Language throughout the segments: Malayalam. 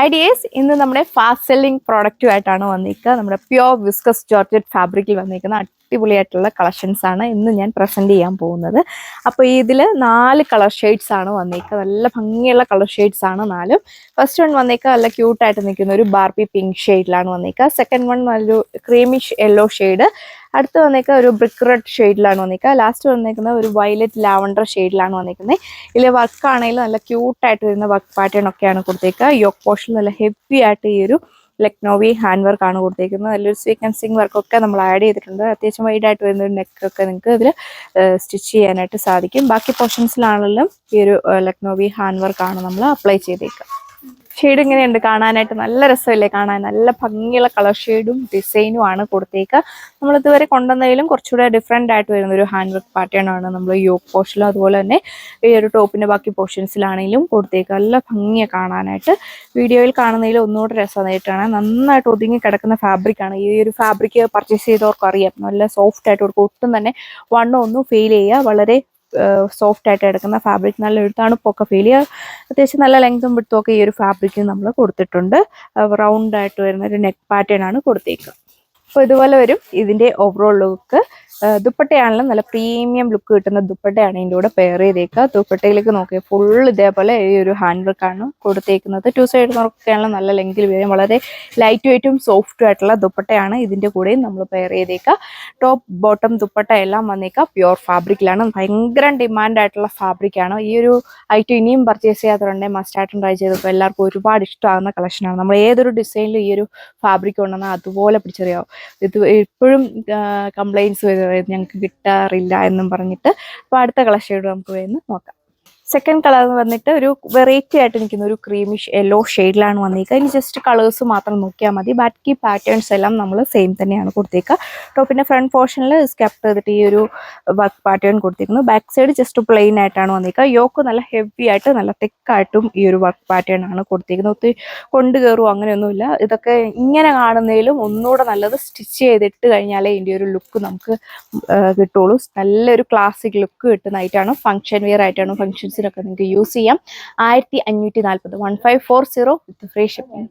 Hi dears, ഇന്ന് നമ്മുടെ ഫാസ്റ്റ് സെല്ലിംഗ് പ്രോഡക്റ്റുമായിട്ടാണ് വന്നിരിക്കുക. നമ്മുടെ പ്യോർ വിസ്കസ് ജോർജറ്റ് ഫാബ്രിക്കിൽ വന്നിരിക്കുന്ന അടിപൊളിയായിട്ടുള്ള കളക്ഷൻസ് ആണ് ഇന്ന് ഞാൻ പ്രസന്റ് ചെയ്യാൻ പോകുന്നത്. അപ്പോൾ ഇതിൽ 4 കളർ ഷെയ്ഡ്സ് ആണ് വന്നിരിക്കുക. നല്ല ഭംഗിയുള്ള കളർ ഷെയ്ഡ്സ് ആണ് 4. ഫസ്റ്റ് വൺ വന്നിരിക്കുക നല്ല ക്യൂട്ടായിട്ട് നിൽക്കുന്ന ഒരു ബാർബി പിങ്ക് ഷെയ്ഡിലാണ് വന്നിരിക്കുക. സെക്കൻഡ് വൺ നല്ലൊരു ക്രീമിഷ് യെല്ലോ ഷെയ്ഡ്. അടുത്ത് വന്നേക്കുക ഒരു ബ്രിക്ക് റെഡ് ഷെയ്ഡിലാണ് വന്നിരിക്കുക. ലാസ്റ്റ് വന്നിരിക്കുന്നത് ഒരു വയലറ്റ് ലാവണ്ടർ ഷെയ്ഡിലാണ് വന്നിരിക്കുന്നത്. ഇതിൽ വർക്ക് ആണെങ്കിലും നല്ല ക്യൂട്ടായിട്ട് വരുന്ന വർക്ക് പാറ്റേൺ ഒക്കെയാണ് കൊടുത്തേക്കുക. യോക്ക് പോർഷൻ നല്ല ഹെവി ആയിട്ട് ഈ ഒരു ലക്നോവി ഹാൻഡ് വർക്ക് ആണ് കൊടുത്തേക്കുന്നത്. നല്ലൊരു സീക്വൻസിങ് വർക്കൊക്കെ നമ്മൾ ആഡ് ചെയ്തിട്ടുണ്ട്. അത്യാവശ്യം വൈഡായിട്ട് വരുന്ന ഒരു നെക്കൊക്കെ നിങ്ങൾക്ക് ഇതിൽ സ്റ്റിച്ച് ചെയ്യാനായിട്ട് സാധിക്കും. ബാക്കി പോർഷൻസിലാണെങ്കിലും ഈ ഒരു ലക്നോവി ഹാൻഡ് വർക്കാണ് നമ്മൾ അപ്ലൈ ചെയ്തേക്കുക. ഷെയ്ഡ് ഇങ്ങനെയുണ്ട് കാണാനായിട്ട്, നല്ല രസമല്ലേ കാണാൻ. നല്ല ഭംഗിയുള്ള കളർ ഷെയ്ഡും ഡിസൈനും ആണ് കൊടുത്തേക്കുക. നമ്മൾ ഇതുവരെ കൊണ്ടുവന്നതിലും കുറച്ചുകൂടെ ഡിഫറെൻ്റ് ആയിട്ട് വരുന്ന ഒരു ഹാൻഡ് വർക്ക് പാറ്റേൺ ആണ് നമ്മൾ യോക്ക് പോർഷനിലും അതുപോലെ തന്നെ ഈ ഒരു ടോപ്പിൻ്റെ ബാക്കി പോർഷൻസിലാണെങ്കിലും കൊടുത്തേക്കുക. നല്ല ഭംഗിയാണ് കാണാനായിട്ട്. വീഡിയോയിൽ കാണുന്നതിൽ ഒന്നുകൂടെ രസമായിട്ടാണ്. നന്നായിട്ട് ഒതുങ്ങി കിടക്കുന്ന ഫാബ്രിക്കാണ്. ഈ ഒരു ഫാബ്രിക് പർച്ചേസ് ചെയ്തവർക്ക് അറിയാം, നല്ല സോഫ്റ്റ് ആയിട്ട് കൊടുക്കും. ഒട്ടും തന്നെ ഒന്നും ഫീൽ ചെയ്യുക. വളരെ സോഫ്റ്റ് ആയിട്ട് എടുക്കുന്ന ഫാബ്രിക്, നല്ലൊരു തണുപ്പൊക്കെ ഫീൽ ചെയ്യുക. അത്യാവശ്യം നല്ല ലെങ്തും വിഡ്ത്തും ഒക്കെ ഈ ഒരു ഫാബ്രിക്കിൽ നമ്മൾ കൊടുത്തിട്ടുണ്ട്. റൗണ്ട് ആയിട്ട് വരുന്ന ഒരു നെക്ക് പാറ്റേൺ ആണ് കൊടുത്തേക്കുക. അപ്പോൾ ഇതുപോലെ വരും ഇതിൻ്റെ ഓവറോൾ ലുക്ക്. ദുപ്പട്ടയാണെങ്കിലും നല്ല പ്രീമിയം ലുക്ക് കിട്ടുന്ന ദുപ്പട്ടയാണ് ഇതിൻ്റെ കൂടെ പെയർ ചെയ്തേക്കുക. ദുപ്പട്ടയിലേക്ക് നോക്കിയാൽ ഫുൾ ഇതേപോലെ ഈ ഒരു ഹാൻഡ് വർക്കാണ് കൊടുത്തേക്കുന്നത്. 2 സൈഡ് നോക്കുകയാണെങ്കിലും നല്ല ലെങ്കിൽ വരും. വളരെ ലൈറ്റ് വെയ്റ്റും സോഫ്റ്റും ആയിട്ടുള്ള ദുപ്പട്ടയാണ് ഇതിൻ്റെ കൂടെയും നമ്മൾ പെയർ ചെയ്തേക്കുക. ടോപ്പ് ബോട്ടം ദുപ്പട്ട എല്ലാം വന്നേക്കുക പ്യുവർ ഫാബ്രിക്കിലാണ്. ഭയങ്കര ഡിമാൻഡ് ആയിട്ടുള്ള ഫാബ്രിക്കാണ്. ഈ ഒരു ഐറ്റം ഇനിയും പർച്ചേസ് ചെയ്യാത്തവരുണ്ടെങ്കിൽ മസ്റ്റായിട്ടും ട്രൈ ചെയ്തപ്പോൾ എല്ലാവർക്കും ഒരുപാട് ഇഷ്ടമാകുന്ന കളക്ഷനാണ്. നമ്മൾ ഏതൊരു ഡിസൈനിലും ഈ ഒരു ഫാബ്രിക് കൊണ്ടുവന്നാൽ അതുപോലെ പിടിച്ചറിയാവും. ഇത് ഇപ്പോഴും കംപ്ലൈൻറ്റ്സ് വരുന്നത് ഞങ്ങൾക്ക് കിട്ടാറില്ല എന്നും പറഞ്ഞിട്ട്. അപ്പോൾ അടുത്ത കളർ ഷെയ്ഡ് നമുക്ക് വരുന്നത് നോക്കാം. സെക്കൻഡ് കളർ വന്നിട്ട് ഒരു വെറൈറ്റി ആയിട്ട് നിൽക്കുന്ന ഒരു ക്രീമിഷ് യെല്ലോ ഷെയ്ഡിലാണ് വന്നിരിക്കുക. ഇനി ജസ്റ്റ് കളേഴ്സ് മാത്രം നോക്കിയാൽ മതി. ബാക്കി പാറ്റേൺസ് എല്ലാം നമ്മൾ സെയിം തന്നെയാണ് കൊടുത്തേക്കുക. ടോപ്പിൻ്റെ ഫ്രണ്ട് പോർഷനിൽ സ്കെപ്പ് ചെയ്തിട്ട് ഈ ഒരു വർക്ക് പാറ്റേൺ കൊടുത്തിരിക്കുന്നു. ബാക്ക് സൈഡ് ജസ്റ്റ് പ്ലെയിൻ ആയിട്ടാണ് വന്നിരിക്കുക. യോക്ക് നല്ല ഹെവി ആയിട്ട് നല്ല തിക്കായിട്ടും ഈ ഒരു വർക്ക് പാറ്റേൺ ആണ് കൊടുത്തിരിക്കുന്നത്. ഒത്തിരി കൊണ്ട് കയറുമോ അങ്ങനെയൊന്നുമില്ല. ഇതൊക്കെ ഇങ്ങനെ കാണുന്നതിലും ഒന്നുകൂടെ നല്ലത് സ്റ്റിച്ച് ചെയ്തിട്ട് കഴിഞ്ഞാലേ ഇതിൻ്റെ ഒരു ലുക്ക് നമുക്ക് കിട്ടുള്ളൂ. നല്ലൊരു ക്ലാസിക് ലുക്ക് കിട്ടുന്ന ഐറ്റാണ്. ഫംഗ്ഷൻ വെയർ ആയിട്ടാണ്, ഫംഗ്ഷൻസിനൊക്കെ നിങ്ങൾക്ക് യൂസ് ചെയ്യാം. 1540 1540 വിത്ത് ഫ്രീ ഷിപ്പിംഗ്.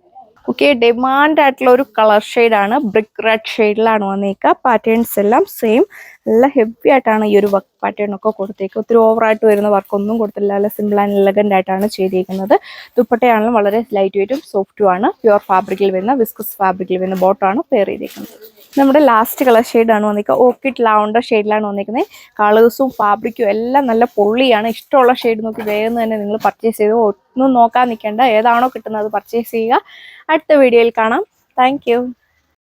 ഓക്കെ, ഡിമാൻഡ് ആയിട്ടുള്ള ഒരു കളർ ഷെയ്ഡാണ്. ബ്രിക്ക് റെഡ് ഷെയ്ഡിലാണ് വന്നേക്കുക. പാറ്റേൺസ് എല്ലാം സെയിം. നല്ല ഹെവി ആയിട്ടാണ് ഈ ഒരു വർക്ക് പാറ്റേൺ ഒക്കെ കൊടുത്തേക്കുക. ഒത്തിരി ഓവറായിട്ട് വരുന്ന വർക്കൊന്നും കൊടുത്തില്ല. നല്ല സിമ്പിൾ ആൻഡ് എലഗൻ്റ് ആയിട്ടാണ് ചെയ്തിരിക്കുന്നത്. ദുപ്പട്ടയാണെങ്കിലും വളരെ ലൈറ്റ് വെയ്റ്റും സോഫ്റ്റും ആണ്. പ്യുവർ ഫാബ്രിക്കിൽ വരുന്ന വിസ്കസ് ഫാബ്രിക്കിൽ വരുന്ന ബോട്ടാണ് പെയർ ചെയ്തിരിക്കുന്നത്. നമ്മുടെ ലാസ്റ്റ് കളർ ഷെയ്ഡാണ് വന്നിരിക്കുക. ഓർക്കിഡ് ലാവണ്ടർ ഷെയ്ഡിലാണ് വന്നിരിക്കുന്നത്. കളേഴ്സും ഫാബ്രിക്കും എല്ലാം നല്ല പൊള്ളിയാണ്. ഇഷ്ടമുള്ള ഷെയ്ഡ് നോക്കി വേഗം തന്നെ നിങ്ങൾ പർച്ചേസ് ചെയ്ത് ഒന്നും നോക്കാൻ നിൽക്കേണ്ട. ഏതാണോ കിട്ടുന്നത് അത് പർച്ചേസ് ചെയ്യുക. അടുത്ത വീഡിയോയിൽ കാണാം. താങ്ക്